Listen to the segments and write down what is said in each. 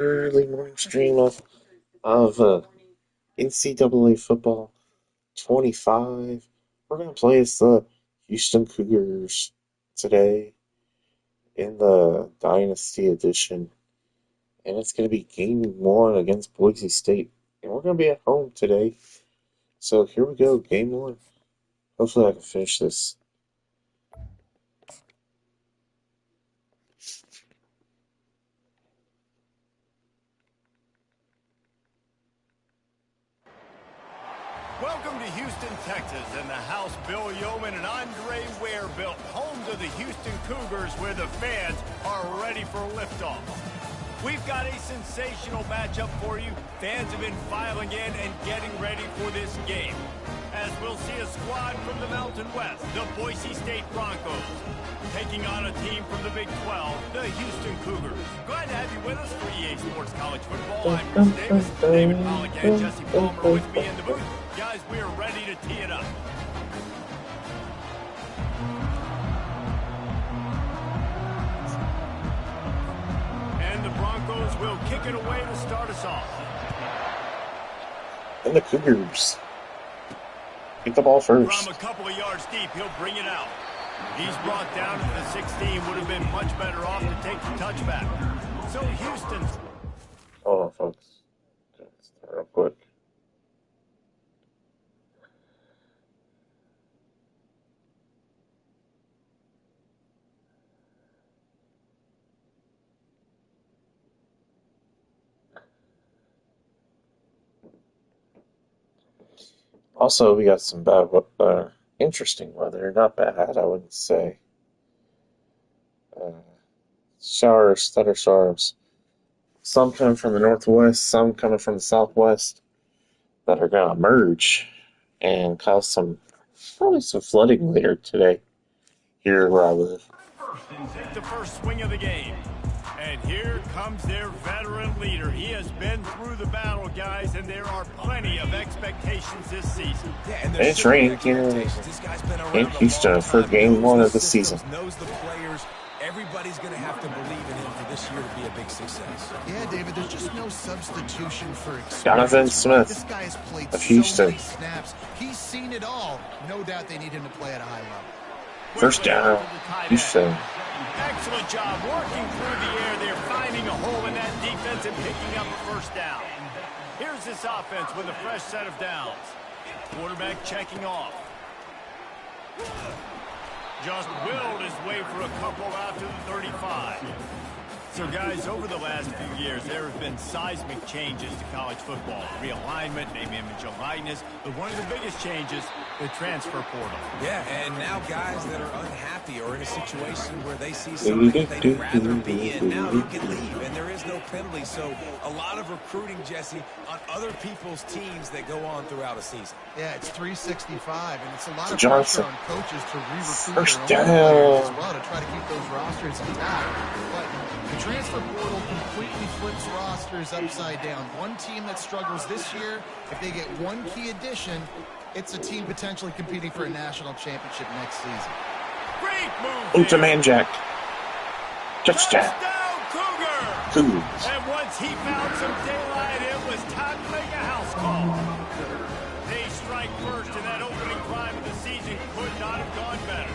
Early morning stream of NCAA football 25. We're gonna play as the Houston Cougars today in the Dynasty Edition, and it's gonna be game one against Boise State, and we're gonna be at home today. So here we go, game one. Hopefully, I can finish this. Welcome to Houston, Texas, and the house Bill Yeoman and Andre Ware built, home to the Houston Cougars, where the fans are ready for liftoff. We've got a sensational matchup for you. Fans have been filing in and getting ready for this game, as we'll see a squad from the Mountain West, the Boise State Broncos, taking on a team from the Big 12, the Houston Cougars. Glad to have you with us for EA Sports College Football. I'm Chris Davis, David Pollock, and Jesse Palmer with me in the booth. Guys, we are ready to tee it up. And the Broncos will kick it away to start us off. And the Cougars get the ball first. From a couple of yards deep, he'll bring it out. He's brought down to the 16. Would have been much better off to take the touchback. So Houston's... Hold on, folks. Just real quick. Also, we got some interesting weather. Not bad, I wouldn't say. Uh, Showers, thunderstorms. Some coming from the northwest, some coming from the southwest that are going to merge and cause probably some flooding later today here where I live. Take the first swing of the game. And here comes their veteran leader. He has been through the battle, guys, and there are plenty of expectations this season. Yeah, and it's raining here in Houston for game one of the season. Knows the players. Everybody's going to have to believe in him for this year to be a big success. Yeah, David, there's just no substitution for experience. Jonathan Smith This guy has played of Houston. so many snaps. He's seen it all. No doubt they need him to play at a high level. First down, Houston. Excellent job working through the air. They're finding a hole in that defense and picking up a first down. Here's this offense with a fresh set of downs. Quarterback checking off. Just willed his way for a couple out to the 35. So, guys, over the last few years, there have been seismic changes to college football. Realignment, name, image, and likeness. But one of the biggest changes, the transfer portal. Yeah, and now guys that are unhappy or in a situation where they see something that they'd rather be in, now you can leave, and there is no penalty. So a lot of recruiting, Jesse, on other people's teams that go on throughout a season. Yeah, it's 365, and it's a lot of Johnson. pressure on coaches to re-recruit First their own players down. as well to try to keep those rosters intact. But the transfer portal completely flips rosters upside down. One team that struggles this year, if they get one key addition, it's a team potentially competing for a national championship next season. Great move. Ultraman Jack. Touchdown. Cougars. And once he found some daylight, it was time to make a house call. They strike first, and that opening drive of the season could not have gone better.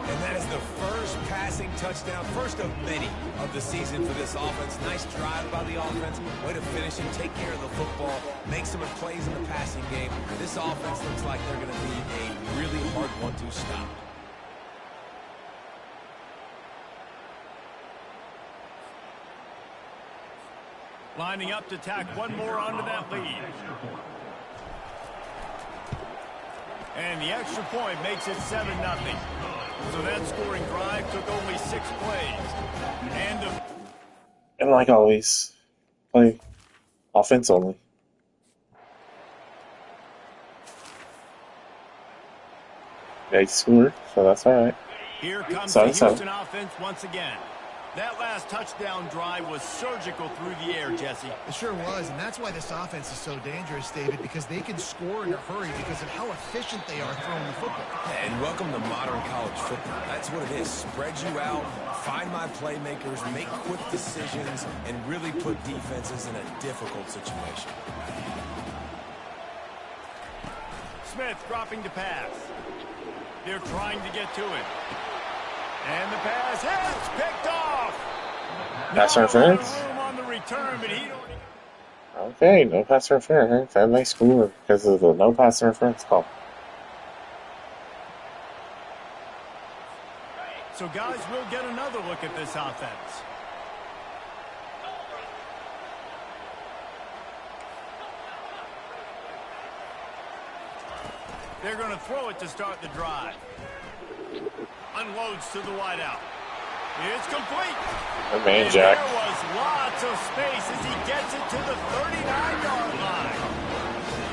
And that is the first passing touchdown, first of many of the season for this offense. Nice drive by the offense. Way to finish and take care of the football, make some plays in the passing game. This offense looks like they're going to be a really hard one to stop. Lining up to tack one more onto that lead. And the extra point makes it 7-0. So that scoring drive took only 6 plays. And like always, play offense only. They scored, so that's all right. Here comes the Houston offense once again. That last touchdown drive was surgical through the air, Jesse. It sure was, and that's why this offense is so dangerous, David, because they can score in a hurry because of how efficient they are throwing the football. And welcome to modern college football. That's what it is. Spread you out, find my playmakers, make quick decisions, and really put defenses in a difficult situation. Smith dropping to pass. They're trying to get to it. And the pass hits, picked off. Pass interference. Room on the return, but he Okay, no pass interference. That nice score because of the no pass interference call. So guys, we'll get another look at this offense. They're going to throw it to start the drive. Unloads to the wideout. It's complete. The main jack. There was lots of space as he gets it to the 39-yard line.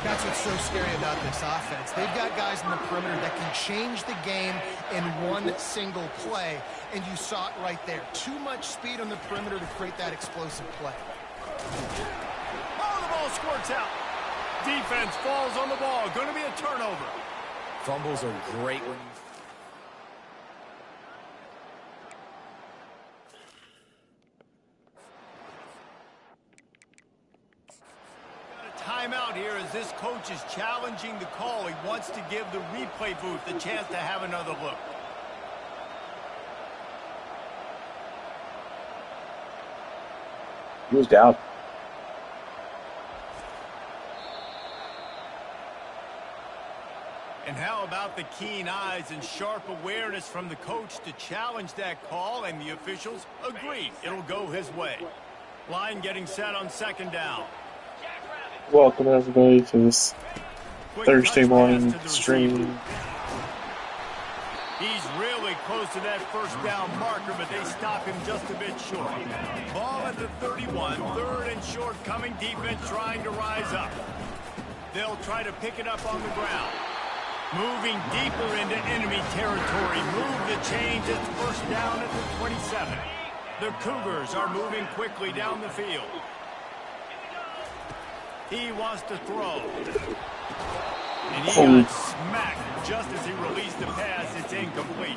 That's what's so scary about this offense. They've got guys in the perimeter that can change the game in one single play, and you saw it right there. Too much speed on the perimeter to create that explosive play. Oh, the ball squirts out. Defense falls on the ball. Going to be a turnover. Fumbles are great when you... Timeout here as this coach is challenging the call. He wants to give the replay booth the chance to have another look. He was down. And how about the keen eyes and sharp awareness from the coach to challenge that call, and the officials agree it'll go his way. Line getting set on second down. Welcome everybody to this Quick Thursday touch morning pass to the stream. receiver. He's really close to that first down marker, but they stop him just a bit short. Ball at the 31, third and short coming. Defense trying to rise up. They'll try to pick it up on the ground. Moving deeper into enemy territory. Move the change. It's first down at the 27. The Cougars are moving quickly down the field. He wants to throw. And he got smacked just as he released the pass. It's incomplete.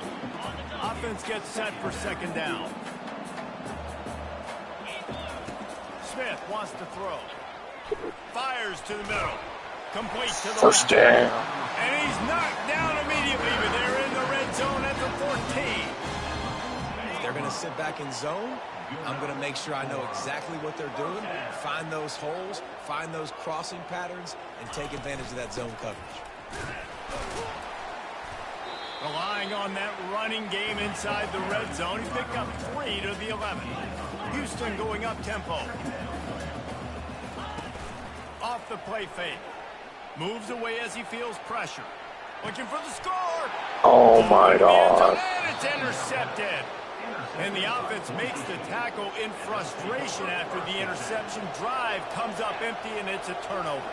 Offense gets set for second down. Smith wants to throw. Fires to the middle. Complete to the First left. down. And he's knocked down immediately, but they're in the red zone at the 14. If they're going to sit back in zone, I'm going to make sure I know exactly what they're doing, find those holes, find those crossing patterns, and take advantage of that zone coverage. Relying on that running game inside the red zone. He picked up 3 to the 11. Houston going up tempo. Off the play fake. Moves away as he feels pressure. Looking for the score. Oh my God. And it's intercepted. And the offense makes the tackle in frustration after the interception. Drive comes up empty, and it's a turnover.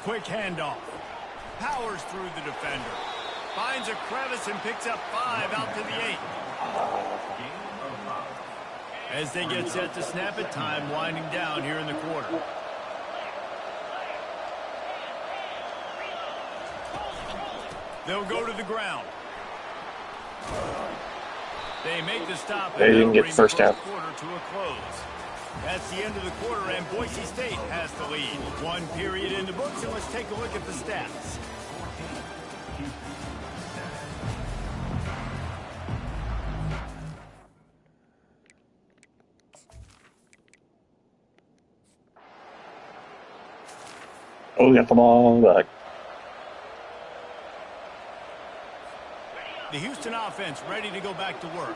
Quick handoff. Powers through the defender. Finds a crevice and picks up 5 out to the 8. As they get set to snap it, time winding down here in the quarter. They'll go to the ground. They make the stop. They didn't get the first down. Quarter to a close. That's the end of the quarter, and Boise State has the lead. 1 period in the books, and let's take a look at the stats. Oh, we got the ball back. The Houston offense ready to go back to work.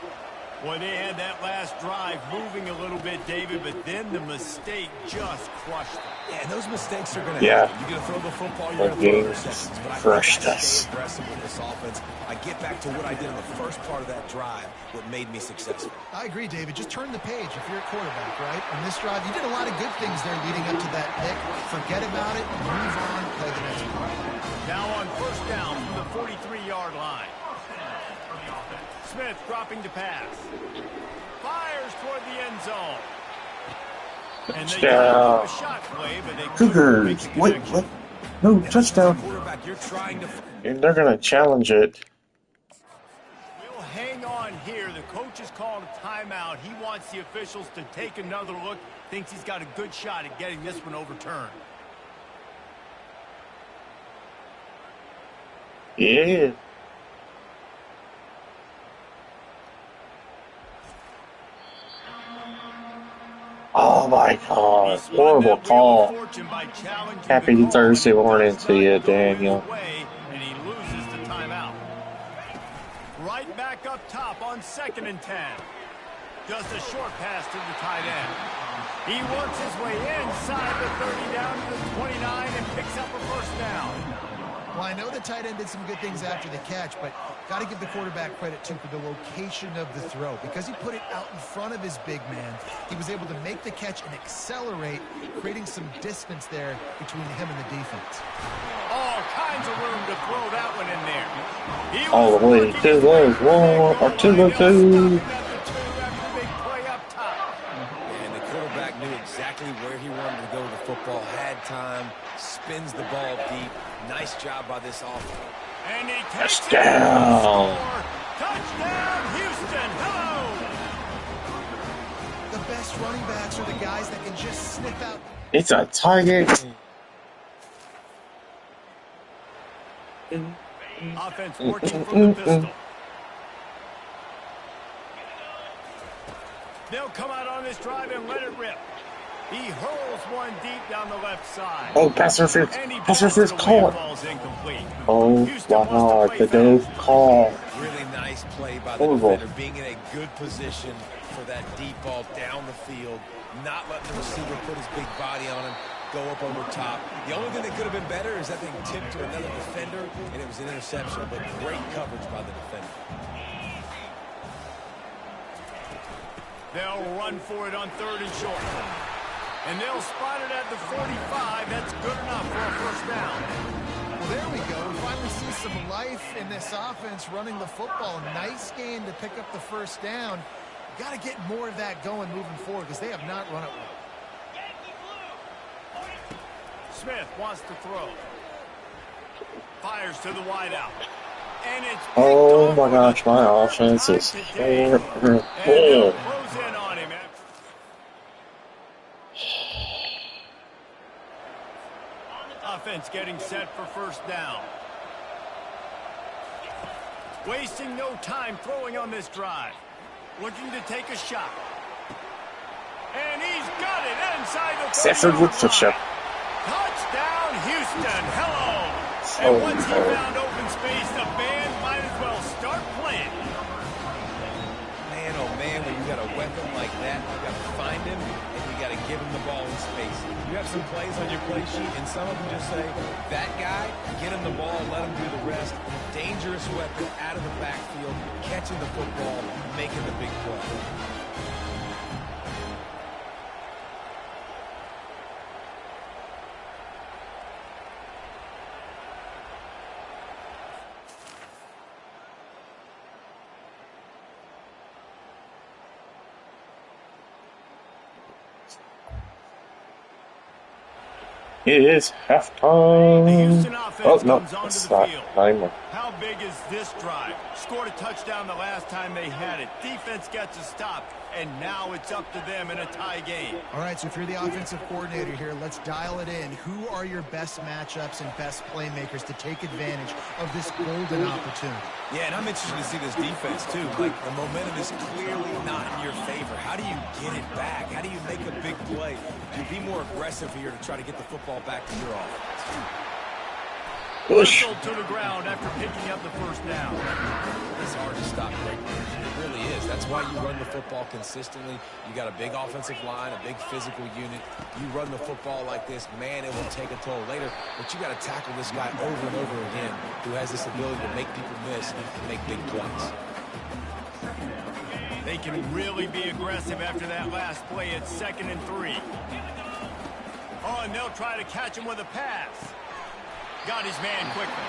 Boy, they had that last drive moving a little bit, David, but then the mistake just crushed them. Yeah, and those mistakes are going to Yeah. happen. You're going to throw the football, you're That going to throw game interceptions. But I crushed think I us. stay aggressive with this offense. I get back to what I did in the first part of that drive, what made me successful. I agree, David. Just turn the page if you're a quarterback, right? On this drive, you did a lot of good things there leading up to that pick. Forget about it, move on, play the next play. Now on first down from the 43-yard line. Smith dropping to pass. Fires toward the end zone. And they got a shot play, but they couldn't make Cougars. the Wait, connection. what? No, touchdown. Quarterback, you're trying to... And they're going to challenge it. We'll hang on here. The coach has called a timeout. He wants the officials to take another look. Thinks he's got a good shot at getting this one overturned. Yeah. Oh my God. Horrible call. Happy Thursday morning to you, Daniel. And he loses the timeout. Right back up top on 2nd and 10. Just a short pass to the tight end. He works his way inside the 30 down to the 29 and picks up a first down. Well, I know the tight end did some good things after the catch, but got to give the quarterback credit, too, for the location of the throw. Because he put it out in front of his big man, he was able to make the catch and accelerate, creating some distance there between him and the defense. All kinds of room to throw that one in there. All the way to the wall, or to the two. And the quarterback knew exactly where he wanted to go with the football, had time, spins the ball deep. Nice job by this offense. And he takes Touchdown. Touchdown, Houston. Hello. The best running backs are the guys that can just sniff out. It's a tie game. Offense working from the pistol. They'll come out on this drive and let it rip. He hurls one deep down the left side. Oh, pass interference. Pass interference call. Oh, wow. The no call. Really nice play by the defender, being in a good position for that deep ball down the field, not letting the receiver put his big body on him, go up over top. The only thing that could have been better is that thing tipped to another defender, and it was an interception, but great coverage by the defender. They'll run for it on 3rd and short. And they'll spot it at the 45. That's good enough for a first down. Well, there we go. We finally see some life in this offense running the football. Nice game to pick up the first down. Got to get more of that going moving forward because they have not run it well. Smith wants to throw. Fires to the wideout. And it's oh my gosh, my offense is horrible. Close in on him. Offense getting set for first down. Wasting no time throwing on this drive. Looking to take a shot. And he's got it inside the 30-yard Stafford with touchdown. Touchdown, Houston. Hello. So And once he found open space, the band might as well start playing. Man, oh man, when you got a weapon like that, you got to find him, and you got to give him the ball in space. You have some plays on your play sheet, and some of them just say, that guy, get him the ball, let him do the rest. Dangerous weapon out of the backfield, catching the football, making the big play. It is halftime. The Houston offense Oh, no, comes onto it's the not. field. Not anymore. How big is this drive? Scored a touchdown the last time they had it. Defense gets a stop, and now it's up to them in a tie game. All right, so if you're the offensive coordinator here, let's dial it in. Who are your best matchups and best playmakers to take advantage of this golden opportunity? Yeah, and I'm interested to see this defense, too. Like, the momentum is clearly not in your favor. How do you get it back? How do you make a big play? You be more aggressive here to try to get the football back to your offense. Whistled to the ground after picking up the first down. It's hard to stop great players. It really is. That's why you run the football consistently. You got a big offensive line, a big physical unit. You run the football like this, man, it will take a toll later. But you got to tackle this guy over and over again who has this ability to make people miss and make big plays. They can really be aggressive after that last play at 2nd and 3. Oh, and they'll try to catch him with a pass. Got his man quickly.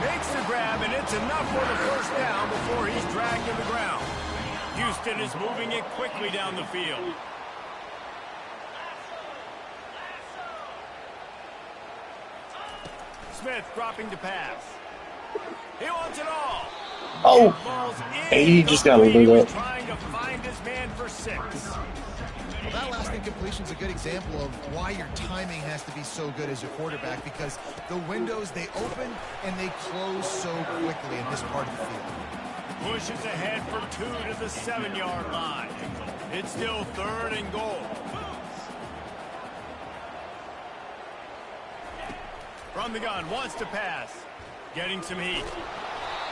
Makes the grab, and it's enough for the first down before he's dragged to the ground. Houston is moving it quickly down the field. Smith dropping to pass. He wants it all. Oh, hey, he just got a little bit. Trying to find his man for 6. Well, that last incompletion is a good example of why your timing has to be so good as your quarterback, because the windows, they open and they close so quickly in this part of the field. Pushes ahead for 2 to the 7-yard line. It's still 3rd and goal. From the gun, wants to pass. Getting some heat.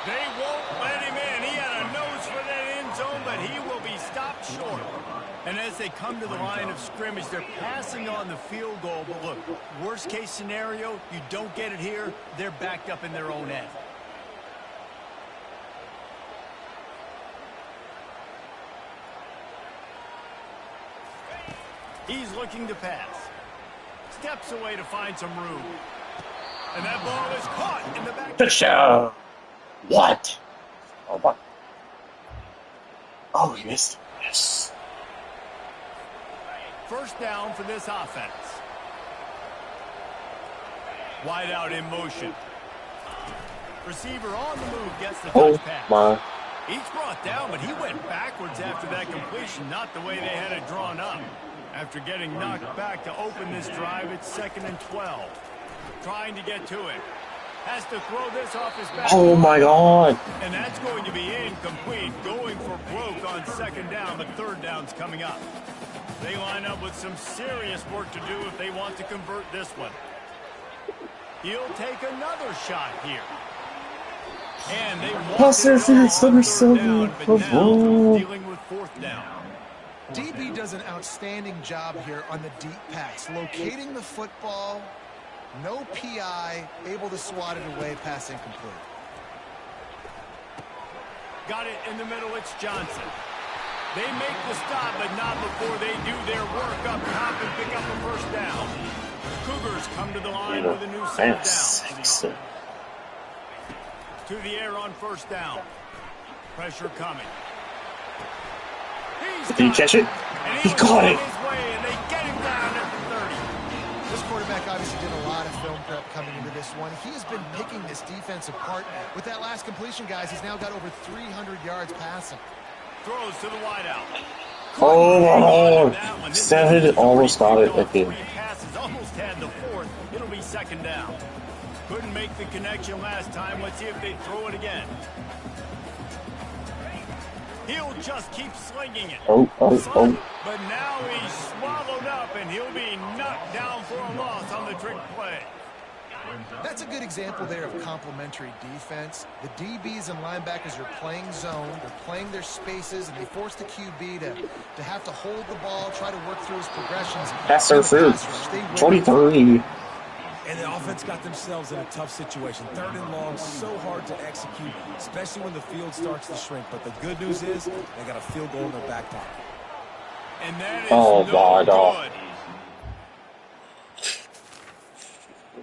They won't let him in. He had a nose for that end zone, but he will be stopped short. And as they come to the line of scrimmage, they're passing on the field goal. But look, worst case scenario, you don't get it here, they're backed up in their own end. He's looking to pass. Steps away to find some room. And that ball is caught in the back. Touchdown! What? Oh, what? Oh, he missed. Yes. First down for this offense. Wide out in motion. Receiver on the move gets the touch pass. My. He's brought down, but he went backwards after that completion, not the way they had it drawn up. After getting knocked back to open this drive, it's 2nd and 12. Trying to get to it. Has to throw this off his back. Oh, my God. And that's going to be incomplete. Going for broke on 2nd down, but 3rd down's coming up. They line up with some serious work to do if they want to convert this one. He'll take another shot here. And they want to down, but now dealing with 4th down. DB does an outstanding job here on the deep pass, locating the football. No PI, able to swat it away, pass incomplete. Got it in the middle, it's Johnson. They make the stop, but not before they do their work up top and pick up a first down. Cougars come to the line with a new set down. To the air on 1st down. Pressure coming. Did he catch it? He caught it. His way, and they get him down at the 30. This quarterback obviously did a lot of film prep coming into this one. He has been picking this defense apart. With that last completion, guys, he's now got over 300 yards passing. Throws to the wideout. Oh, 7 almost got it again. Passes almost had the 4th. It'll be 2nd down. Couldn't make the connection last time. Let's see if they throw it again. He'll just keep slinging it. Oh. But now he's swallowed up, and he'll be knocked down for a loss on the trick play. That's a good example there of complementary defense. The DBs and linebackers are playing zone. They're playing their spaces, and they force the QB to have to hold the ball, try to work through his progressions. That's their first. 23. And the offense got themselves in a tough situation. 3rd and long, so hard to execute, especially when the field starts to shrink. But the good news is they got a field goal in their back pocket. And that is my God.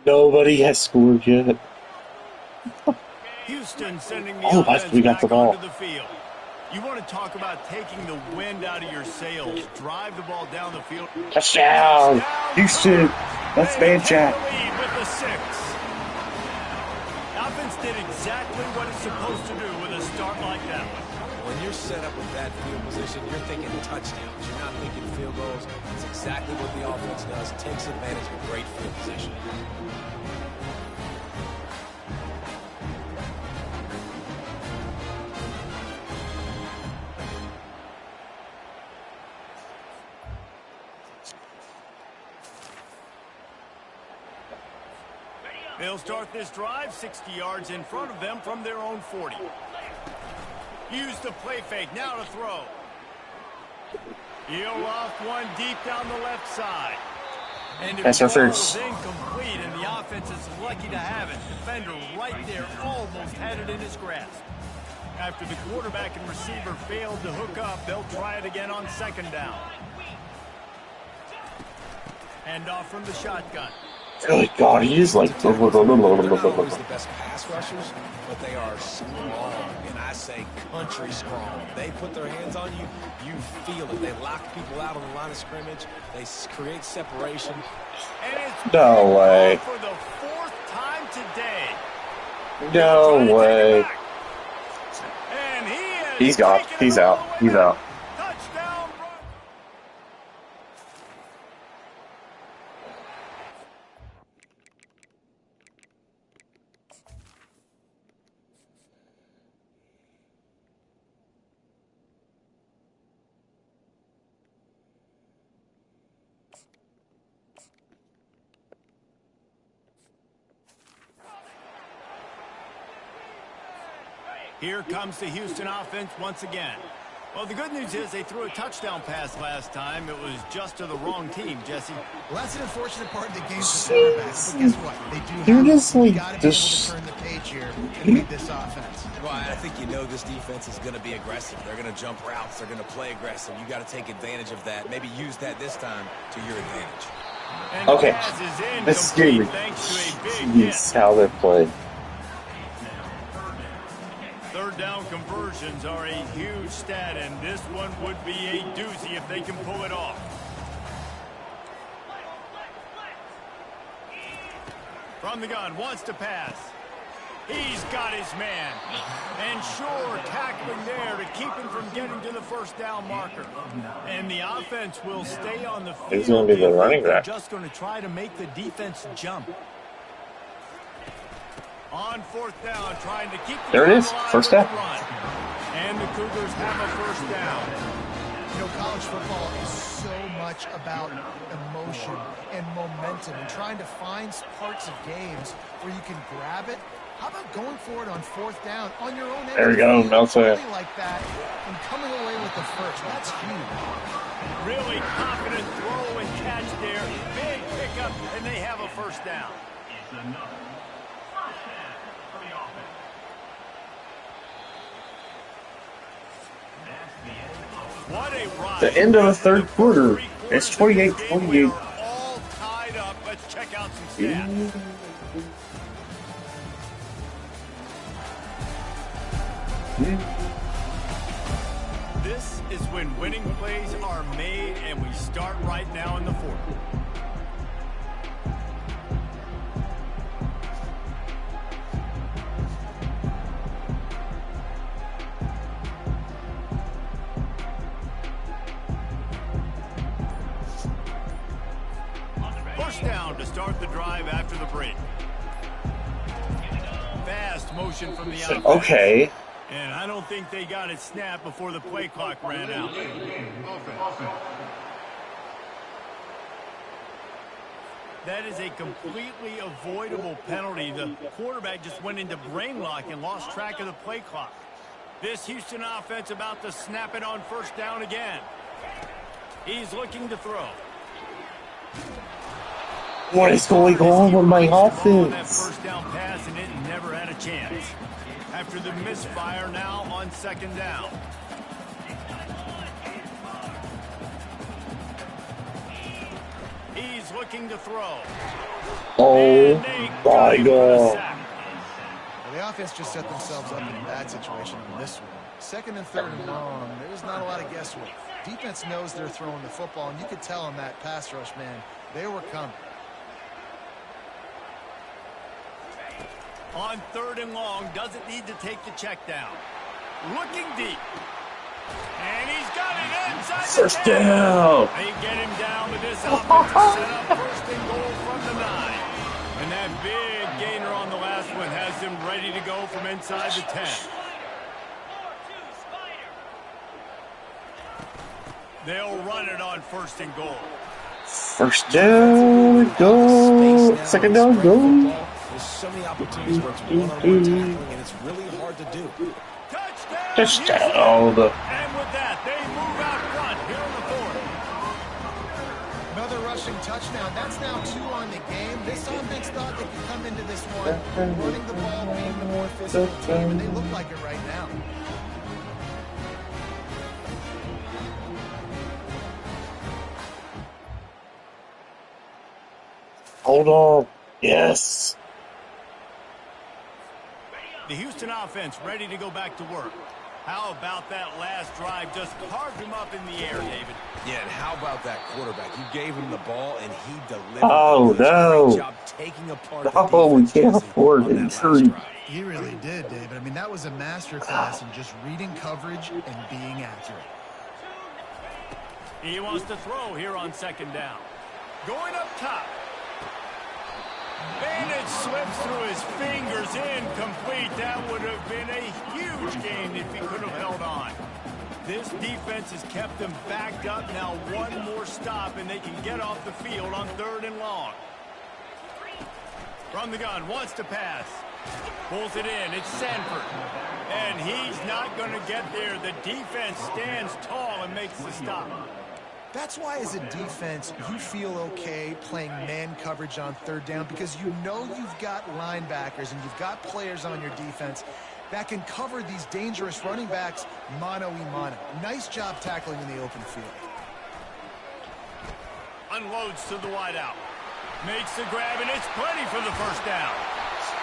Nobody has scored yet. Houston sending the offense we got the ball. onto the field. You want to talk about taking the wind out of your sails. Drive the ball down the field. Touchdown! Houston! Let's man chat. With the 6. Offense did exactly what it's supposed to do with a start like that one. When you're set up with that field position, you're thinking touchdowns. You're not thinking field goals. It's exactly what the offense does. Takes advantage of great field position. They'll start this drive 60 yards in front of them from their own 40. Use the play fake, now to throw. He'll off one deep down the left side. And that's our first. Incomplete, and the offense is lucky to have it. Defender right there almost had it in his grasp. After the quarterback and receiver failed to hook up, they'll try it again on 2nd down. Hand off from the shotgun. Good God, he is like. They're not always the best pass rushers, but they are strong, and I say country strong. They put their hands on you, you feel it. They lock people out on the line of scrimmage. They create separation. And it's No way. for the fourth time today. No way. And He's out. He's out. He's out. Touchdown. Here comes the Houston offense once again. Well, the good news is they threw a touchdown pass last time. It was just to the wrong team, Jesse. Well, that's an unfortunate part of the game for quarterbacks. But guess what? They do You're have just like got to be able this. to turn the page here and lead this offense. Well, I think you know this defense is going to be aggressive. They're going to jump routes. They're going to play aggressive. You got to take advantage of that. Maybe use that this time to your advantage. And Okay, pass is in this is complete getting thanks to a big hit. Jeez, how they play. Third down conversions are a huge stat, and this one would be a doozy if they can pull it off. From the gun, wants to pass. He's got his man. And sure, tackling there to keep him from getting to the first down marker. And the offense will stay on the field. He's going to be the running They're back. just going to try to make the defense jump. On fourth down, trying to keep the There it is. alive First with down. the run. And the Cougars have a first down. You know, college football is so much about emotion and momentum and trying to find parts of games where you can grab it. How about going for it on fourth down on your own end? There you go, Nelson. Like that and coming away with the first. That's huge. Really confident throw and catch there. Big pickup, and they have a first down. What a ride. The end of the third quarter. It's 28-28. All tied up. Let's check out some stats. This is when winning plays are made, and we start right now in the fourth. First down to start the drive after the break. Fast motion from the offense. Okay. And I don't think they got it snapped before the play clock ran out. That is a completely avoidable penalty. The quarterback just went into brain lock and lost track of the play clock. This Houston offense about to snap it on first down again. He's looking to throw. What is going on with my That offense? first down pass, and it never had a chance. After the misfire, now on second down. He's looking to throw. Oh my God. Well, the offense just set themselves up in a bad situation on this one. Second and third and long, there's not a lot of guesswork. Defense knows they're throwing the football, and you could tell on that pass rush, man, they were coming. On third and long, doesn't need to take the check down. Looking deep. And he's got it inside First the 10. down. They get him down, but this offense is set up first and goal from the 9. And that big gainer on the last one has them ready to go from inside the 10. They'll run it on first and goal. First down, go. Second down, go. There's so many opportunities where it's one-on-one tackling, and it's really hard to do. Touchdown. And with that, they move out front here in the fourth. Another rushing touchdown. That's now 2 on the game. This offense thought they could come into this one running the ball, being the more physical team, and they look like it right now. Hold on. Yes. The Houston offense ready to go back to work. How about that last drive? Just carved him up in the air, David. Yeah, and how about that quarterback? You gave him the ball, and he delivered. Oh, Great no. job taking apart the Oh, we defense, can't Jesse, afford on that last injury. drive. He really did, David. I mean, that was a masterclass in just reading coverage and being accurate. He wants to throw here on second down. Going up top. And it slips through his fingers, incomplete. That would have been a huge gain if he could have held on. This defense has kept them backed up. Now one more stop, and they can get off the field on 3rd and long. From the gun, wants to pass. Pulls it in. It's Sanford. And he's not going to get there. The defense stands tall and makes the stop. That's why, as a defense, you feel okay playing man coverage on 3rd down, because you know you've got linebackers and you've got players on your defense that can cover these dangerous running backs mano-a-mano. Nice job tackling in the open field. Unloads to the wideout. Makes the grab, and it's plenty for the first down.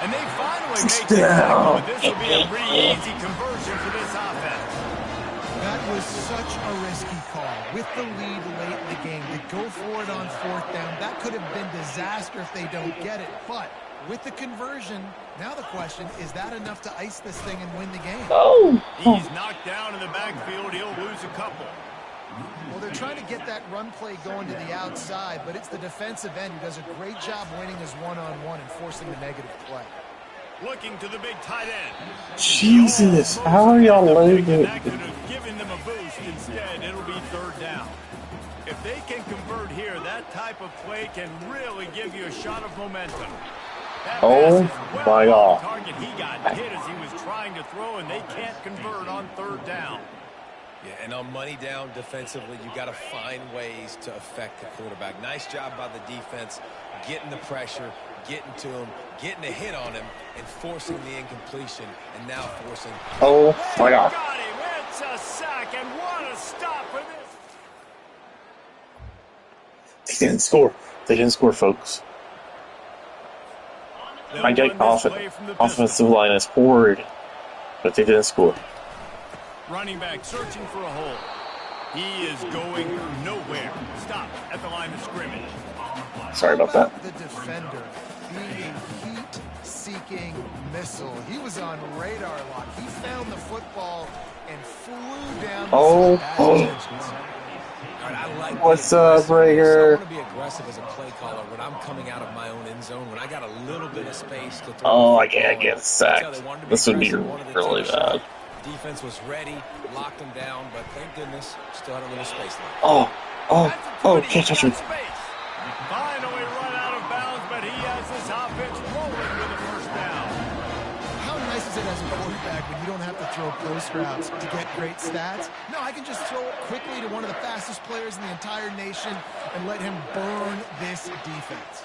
And they finally make the tackle, but this will be a pretty easy conversion for this offense. That was such a risky call. With the lead late in the game, to go for it on 4th down, that could have been disaster if they don't get it. But with the conversion, now the question, is that enough to ice this thing and win the game? Oh. He's knocked down in the backfield. He'll lose a couple. Well, they're trying to get that run play going to the outside, but it's the defensive end who does a great job winning his one-on-one and forcing the negative play. Looking to the big tight end. Jesus, how are y'all loaded? That could have given them a boost. Instead, it'll be 3rd down. If they can convert here, that type of play can really give you a shot of momentum. That Oh, pass is well my off God. the target. He got hit as he was trying to throw, and they can't convert on 3rd down. Yeah, and on money down defensively, you got to find ways to affect the quarterback. Nice job by the defense, getting the pressure, getting to him, getting a hit on him, and forcing the incompletion, and now forcing. Oh, my God. Got him. It's a sack, and what a stop for this. They didn't score. They didn't score, folks. They'll I get run this play from the pistol. offensive line is horrid, but they didn't score. Running back searching for a hole. He is going nowhere. Stop at the line of scrimmage. Sorry about that. The defender being a heat-seeking missile. He was on radar lock. He found the football and flew down the Oh, bad oh. intentions. All right, I like What's the up, aggressiveness. I Rager? want to be aggressive as a play caller when I'm coming out of my own end zone, when I got a little bit of space to throw. Oh, the I can't football. get That's how sacked. they wanted to be This would be aggressive, wanted to really take a shot. bad. Defense was ready, locked them down, but thank goodness, still had a little space left. Oh, oh, That's a oh, 20. can't touch Got me. space. Finally run out of bounds, but he has his offense rolling with a first down. How nice is it as a quarterback when you don't have to throw post routes to get great stats? No, I can just throw it quickly to one of the fastest players in the entire nation and let him burn this defense.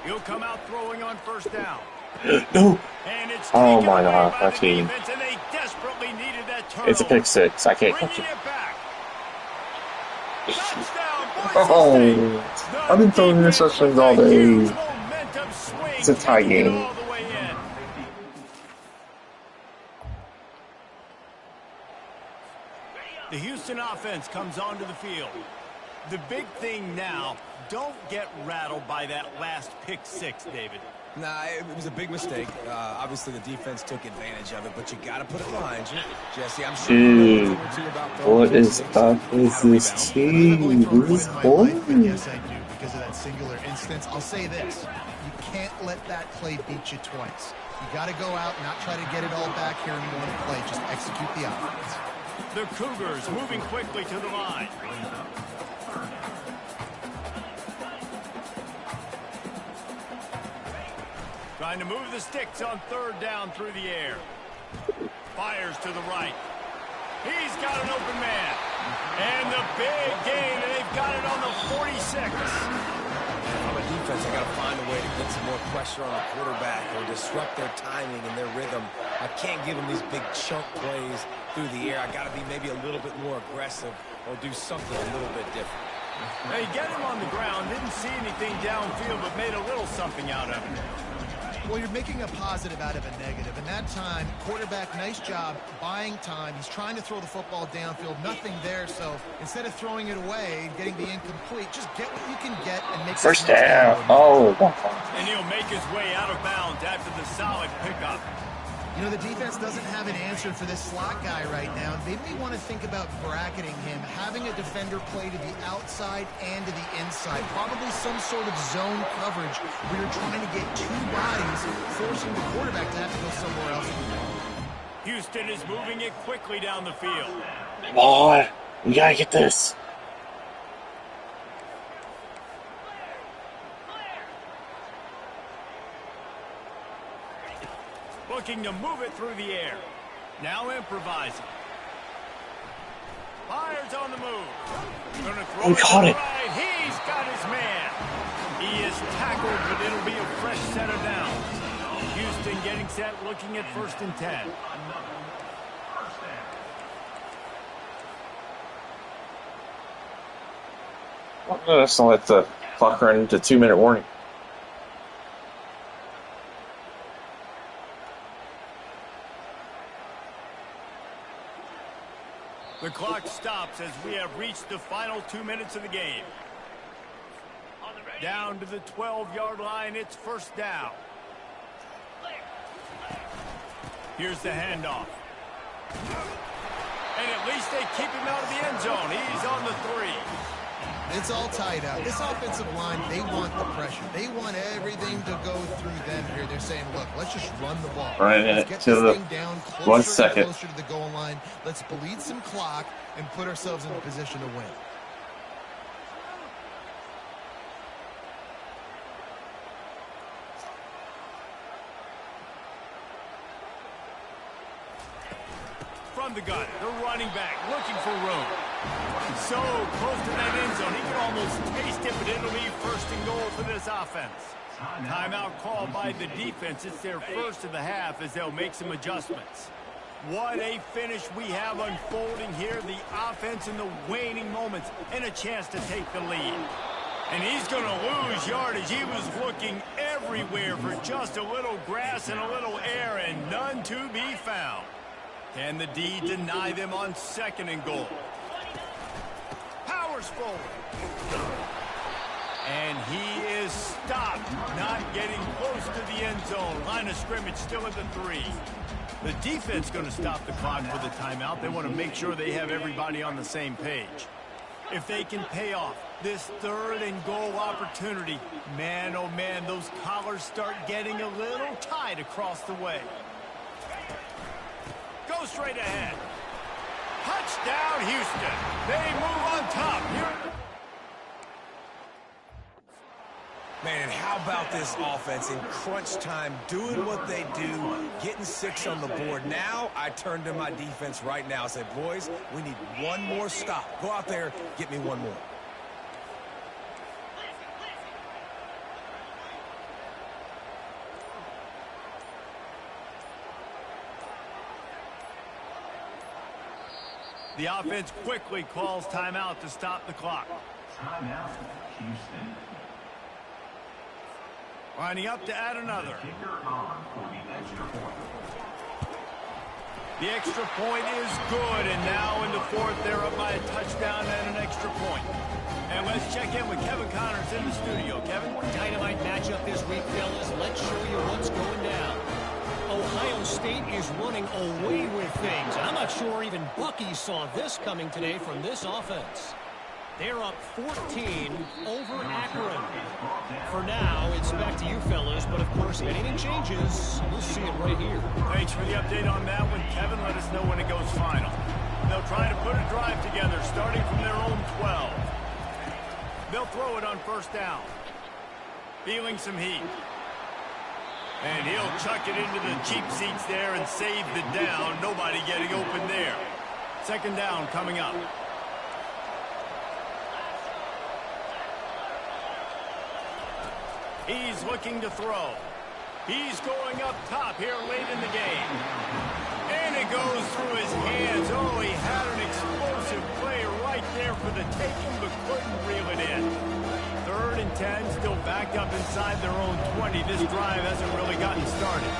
He'll come out throwing on first down. No. And it's Oh, taken my away God, by my the team. defense, and they desperately needed that turnover. It's a pick six. I can't catch Bringing it. it back. Touchdown, Boise Oh, State. The I've been throwing defense interceptions with all a huge day. momentum swing, It's a tie taking it game. all the way in. The Houston offense comes onto the field. The big thing now, don't get rattled by that last pick six, David. Nah, it was a big mistake. Obviously, the defense took advantage of it, but you got to put it behind you. Jesse, I'm sure you know a thing or two about throwing What pick is six up and with how to this rebound. I've team? only thrown This one is in my life, but boring. yes, I do, because of that singular instance. I'll say this. You can't let that play beat you twice. You got to go out and not try to get it all back here in one play. Just execute the offense. The Cougars moving quickly to the line. Trying to move the sticks on third down through the air. Fires to the right. He's got an open man. And the big gain, and they've got it on the 46. From a defense, I got to find a way to get some more pressure on the quarterback or disrupt their timing and their rhythm. I can't give them these big chunk plays through the air. I got to be maybe a little bit more aggressive or do something a little bit different. They get him on the ground, didn't see anything downfield, but made a little something out of it. Well, you're making a positive out of a negative. And that time, quarterback, nice job buying time. He's trying to throw the football downfield. Nothing there. So instead of throwing it away and getting the incomplete, just get what you can get and make First down. Oh, and he'll make his way out of bounds after the solid pickup. You know, the defense doesn't have an answer for this slot guy right now. They may want to think about bracketing him, having a defender play to the outside and to the inside. Probably some sort of zone coverage where you're trying to get two bodies, forcing the quarterback to have to go somewhere else. Houston is moving it quickly down the field. come on. We gotta get this. Looking to move it through the air. Now improvising. Fires on the move. Gonna throw We caught it. right. He's got his man. He is tackled, but it'll be a fresh set of downs. Houston getting set, looking at 1st and 10. Let's not let the clock run into 2-minute warning. The clock stops as we have reached the final 2 minutes of the game. Down to the 12-yard line, it's 1st down. Here's the handoff. And at least they keep him out of the end zone. He's on the 3. It's all tied up. This offensive line, they want the pressure. They want everything to go through them here. They're saying, look, let's just run the ball. Right Let's get to this the thing down 1 closer second. and closer to the goal line. Let's bleed some clock and put ourselves in a position to win. From the gun, the running back looking for room. So close to that end zone, he can almost taste it, but it'll be 1st and goal for this offense. Timeout called by the defense. It's their first of the half as they'll make some adjustments. What a finish we have unfolding here. The offense in the waning moments and a chance to take the lead. And he's going to lose yardage. He was looking everywhere for just a little grass and a little air, and none to be found. Can the D deny them on 2nd and goal? Powers forward. And he is stopped, not getting close to the end zone. Line of scrimmage still at the 3. The defense going to stop the clock for the timeout. They want to make sure they have everybody on the same page. If they can pay off this 3rd and goal opportunity, man, oh man, those collars start getting a little tight across the way. Go straight ahead. Touchdown, Houston. They move on top. Here. Man, and how about this offense in crunch time, doing what they do, getting 6 on the board. Now I turn to my defense right now and say, boys, we need one more stop. Go out there, get me one more. The offense quickly calls timeout to stop the clock. Timeout, Houston. Lining up to add another. Kicker on for the extra point. The extra point is good, and now in the 4th, they're up by a touchdown and an extra point. And let's check in with Kevin Connors in the studio. Kevin? Dynamite matchup this week, fellas. Let's show you what's going down. Ohio State is running away with things. I'm not sure even Bucky saw this coming today from this offense. They're up 14 over Akron. For now, it's back to you fellas, but of course, if anything changes, we'll see it right here. Thanks for the update on that one, Kevin. Let us know when it goes final. They'll try to put a drive together, starting from their own 12. They'll throw it on 1st down. Feeling some heat. And he'll chuck it into the cheap seats there and save the down. Nobody getting open there. 2nd down coming up. He's looking to throw. He's going up top here late in the game. And goes through his hands. Oh, he had an explosive play right there for the taking, but couldn't reel it in. 3rd and 10, still backed up inside their own 20. This drive hasn't really gotten started.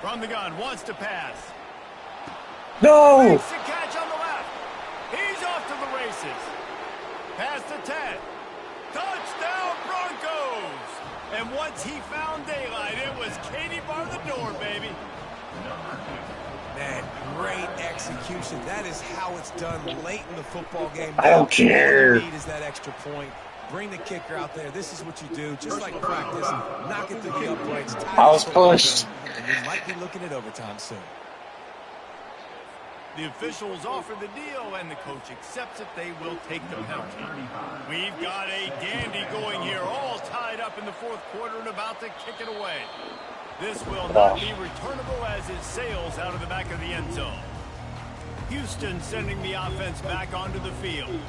From the gun, wants to pass. No! Makes the catch on the left. He's off to the races. Past the 10. Touchdown Broncos! And once he found daylight, it was Katie bar the door, baby. Man, great execution. That is how it's done late in the football game. I don't care. All you need is that extra point. Bring the kicker out there. This is what you do. Just like practice, knock it through the uprights. I was pushed. And you might be looking at overtime soon. The officials offer the deal, and the coach accepts it. They will take the penalty. We've got a dandy going here, all tied up in the 4th quarter and about to kick it away. This will not be returnable as it sails out of the back of the end zone. Houston sending the offense back onto the field.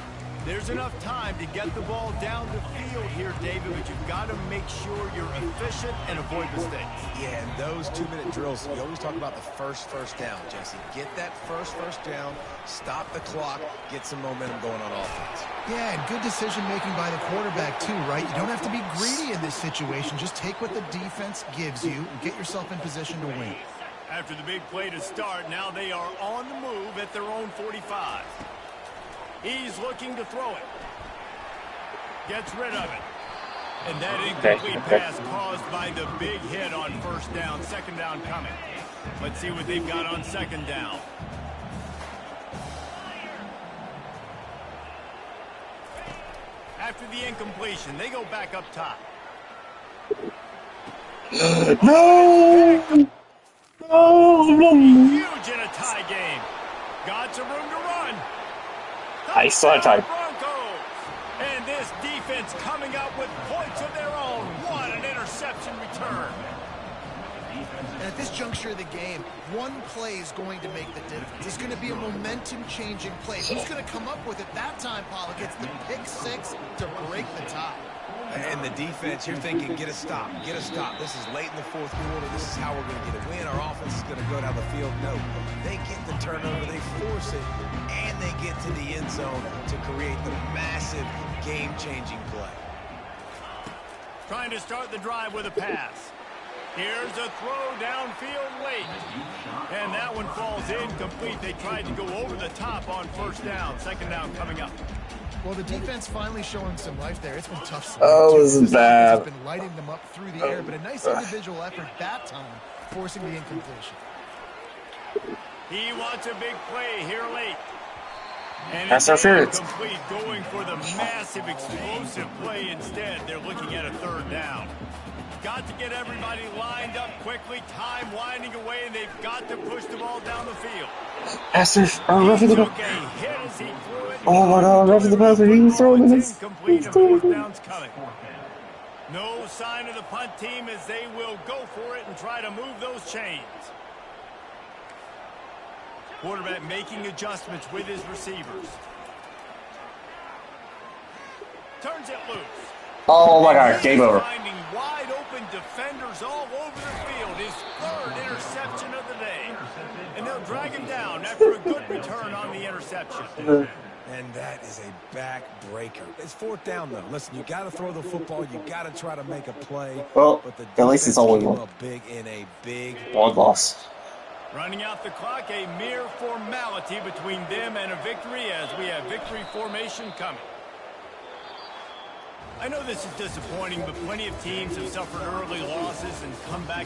There's enough time to get the ball down the field here, David, but you've got to make sure you're efficient and avoid mistakes. Yeah, and those 2-minute drills, you always talk about the first down, Jesse. Get that first down, stop the clock, get some momentum going on offense. Yeah, and good decision-making by the quarterback, too, right? You don't have to be greedy in this situation. Just take what the defense gives you and get yourself in position to win. After the big play to start, now they are on the move at their own 45. He's looking to throw it. Gets rid of it. And that incomplete pass caused by the big hit on 1st down. 2nd down coming. Let's see what they've got on 2nd down. After the incompletion, they go back up top. No! No! Huge in a tie game. Got some room to run. I saw a tie. Broncos. And this defense coming up with points of their own. What an interception return. And at this juncture of the game, one play is going to make the difference. It's going to be a momentum-changing play. Who's going to come up with it that time, Pollock? It's the pick 6 to break the tie. And the defense, you're thinking, get a stop, get a stop. This is late in the 4th quarter. This is how we're going to get a win. Our offense is going to go down the field. No, they get the turnover, they force it, and they get to the end zone to create the massive game-changing play. Trying to start the drive with a pass. Here's a throw downfield late. And that one falls incomplete. They tried to go over the top on 1st down. 2nd down coming up. Well, the defense finally showing some life there. It's been tough. Oh, this is bad. It's been lighting them up through the air, but a nice individual effort that time, forcing the incompletion. He wants a big play here late. And that's our favorites. Complete, going for the massive explosive play instead. They're looking at a 3rd down. Got to get everybody lined up quickly. Time winding away, and they've got to push the ball down the field. Roughing the ball. Oh my God, roughing the passer. He's throwing this. He's throwing downs coming. No sign of the punt team as they will go for it and try to move those chains. Quarterback making adjustments with his receivers. Turns it loose. Oh my God, game over. Finding wide open defenders all over the field. His 3rd interception of the day. And they'll drag him down after a good return on the interception. And that is a back-breaker. It's 4th down, though. Listen, you got to throw the football. You got to try to make a play. Well, but the at least it's only one. Big in a big one loss. Running out the clock, a mere formality between them and a victory as we have victory formation coming. I know this is disappointing, but plenty of teams have suffered early losses and come back